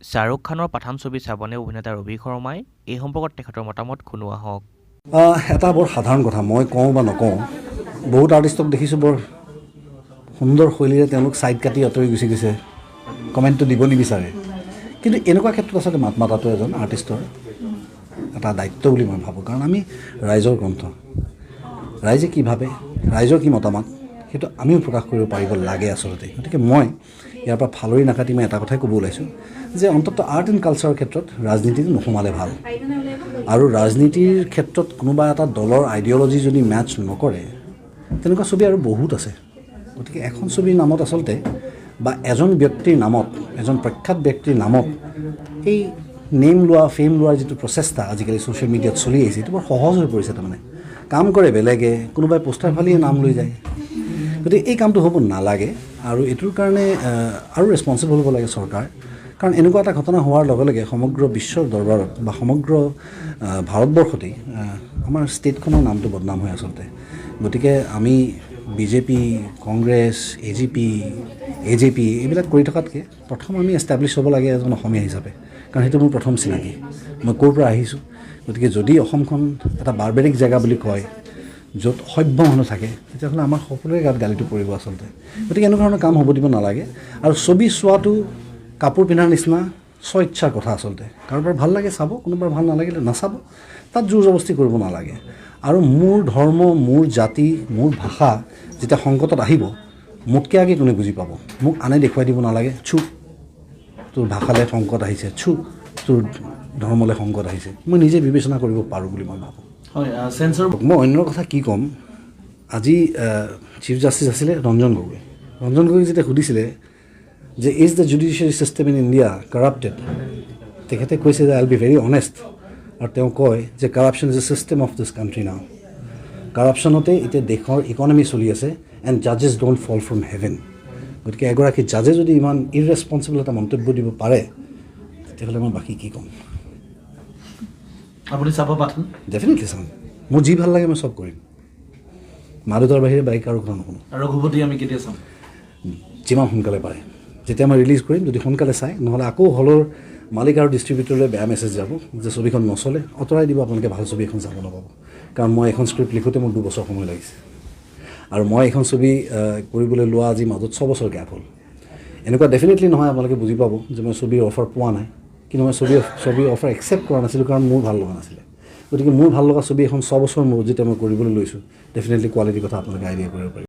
শাৰুখখানৰ পাঠান ছবি চাবনে অভিনেতা ৰবি শৰ্মাই এই সম্পৰ্কত তেখেতৰ মতামত শুনোৱা হওক। এটা বৰ সাধাৰণ কথা, মই কওঁ বা নকওঁ, বহুত আৰ্টিষ্টক দেখিছোঁ বৰ সুন্দৰ শৈলীৰে তেওঁলোক ছাইড কাটি আঁতৰি গুচি গৈছে, কমেণ্টটো দিব নিবিচাৰে। কিন্তু এনেকুৱা ক্ষেত্ৰত আচলতে মাত মাতাটো এজন আৰ্টিষ্টৰ এটা দায়িত্ব বুলি মই ভাবোঁ। কাৰণ আমি ৰাইজৰ গ্ৰন্থ, ৰাইজে কি ভাবে, ৰাইজৰ কি মতামত, সেইটো আমিও প্ৰকাশ কৰিব পাৰিব লাগে আচলতে। গতিকে মই ইয়াৰ পৰা ফালৰি নাকাটি মই এটা কথাই ক'ব ওলাইছোঁ যে অন্ততঃ আৰ্ট এণ্ড কালচাৰৰ ক্ষেত্ৰত ৰাজনীতিটো নোসোমালে ভাল। আৰু ৰাজনীতিৰ ক্ষেত্ৰত কোনোবা এটা দলৰ আইডিঅ'লজি যদি মেটচ নকৰে, তেনেকুৱা ছবি আৰু বহুত আছে। গতিকে এখন ছবিৰ নামত আচলতে বা এজন ব্যক্তিৰ নামত, এজন প্ৰখ্যাত ব্যক্তিৰ নামত এই নেম লোৱা, ফেম লোৱাৰ যিটো প্ৰচেষ্টা আজিকালি ছ'চিয়েল মিডিয়াত চলি আহিছে, এইটো বৰ সহজ হৈ পৰিছে। তাৰমানে কাম কৰে বেলেগে, কোনোবাই পোষ্টাৰ ফালিয়ে নাম লৈ যায়। গতিকে এই কামটো হ'ব নালাগে আৰু এইটোৰ কাৰণে আৰু ৰেছপনচিবল হ'ব লাগে চৰকাৰ। কাৰণ এনেকুৱা এটা ঘটনা হোৱাৰ লগে লগে সমগ্ৰ বিশ্বৰ দৰবাৰত বা সমগ্ৰ ভাৰতবৰ্ষতেই আমাৰ ষ্টেটখনৰ নামটো বদনাম হয় আচলতে। গতিকে আমি বিজেপি, কংগ্ৰেছ, এজেপি এইবিলাক কৰি থকাতকৈ প্ৰথম আমি এষ্টাব্লিছ হ'ব লাগে এজন অসমীয়া হিচাপে। কাৰণ সেইটো মোৰ প্ৰথম চিনাকি, মই ক'ৰ পৰা আহিছোঁ। গতিকে যদি অসমখন এটা বাৰ্বেৰিক জেগা বুলি কয়, য'ত সভ্য মানুহ থাকে, তেতিয়াহ'লে আমাৰ সকলোৰে গাত গালিটো পৰিব আচলতে। গতিকে এনেকুৱা ধৰণৰ কাম হ'ব দিব নালাগে। আৰু ছবি চোৱাটো কাপোৰ পিন্ধাৰ নিচিনা স্বইচ্ছাৰ কথা আচলতে। কাৰোবাৰ ভাল লাগে চাব, কোনোবাৰ ভাল নালাগিলে নাচাব, তাত জোৰ জবস্তি কৰিব নালাগে। আৰু মোৰ ধৰ্ম, মোৰ জাতি, মোৰ ভাষা যেতিয়া সংকটত আহিব, মোতকৈ আগে কোনে বুজি পাব? মোক আনে দেখুৱাই দিব নালাগে, তোৰ ভাষালৈ সংকট আহিছে, তোৰ ধৰ্মলৈ সংকট আহিছে। মই নিজে বিবেচনা কৰিব পাৰোঁ বুলি মই ভাবোঁ। মই অন্য কথা কি ক'ম, আজি চিফ জাষ্টিছ আছিলে ৰঞ্জন গগৈ। ৰঞ্জন গগৈক যেতিয়া সুধিছিলে যে is the judiciary system in India corrupted, তেখেতে কৈছে যে I will be very honest. আৰু তেওঁ কয় যে corruption is a system of this country now. কাৰাপশ্যনতে এতিয়া দেশৰ ইকনমি চলি আছে, এণ্ড জাজেছ ডোণ্ট ফল ফ্ৰম হেভেন। গতিকে এগৰাকী জাজে যদি ইমান ইৰৰেছপনচিবল এটা মন্তব্য দিব পাৰে, তেতিয়াহ'লে মই বাকী কি ক'ম। আপুনি চাব পাঠান? ডেফিনেটলি চাম। মোৰ যি ভাল লাগে মই চব কৰিম। মা দেউতাৰ বাহিৰে বাইক আৰু কথা নুশুনো। আৰু ৰঘুপতি আমি কেতিয়া চাম? যিমান সোনকালে পাৰে, যেতিয়া মই ৰিলিজ কৰিম, যদি সোনকালে চাই, নহ'লে আকৌ হলৰ মালিক আৰু ডিষ্ট্ৰিবিউটৰলৈ বেয়া মেছেজ যাব যে ছবিখন নচলে, আঁতৰাই দিব, আপোনালোকে ভাল ছবি এখন চাব নাপাব। কাৰণ মই এখন স্ক্ৰিপ্ট লিখোঁতে মোৰ 2 বছৰ সময় লাগিছে, আৰু মই এখন ছবি কৰিবলৈ লোৱা আজি মাজত 6 বছৰ গেপ হ'ল। এনেকুৱা ডেফিনেটলি নহয়, আপোনালোকে বুজি পাব যে মই ছবিৰ অফাৰ পোৱা নাই, কিন্তু মই ছবিৰ অফাৰ একচেপ্ট কৰা নাছিলোঁ কাৰণ মোৰ ভাল লগা নাছিলে। গতিকে মোৰ ভাল লগা ছবি এখন 6 বছৰ মূৰত যেতিয়া মই কৰিবলৈ লৈছোঁ, ডেফিনেটলি কোৱালিটিৰ কথা আপোনালোকে আইডিয়া কৰিব পাৰিব।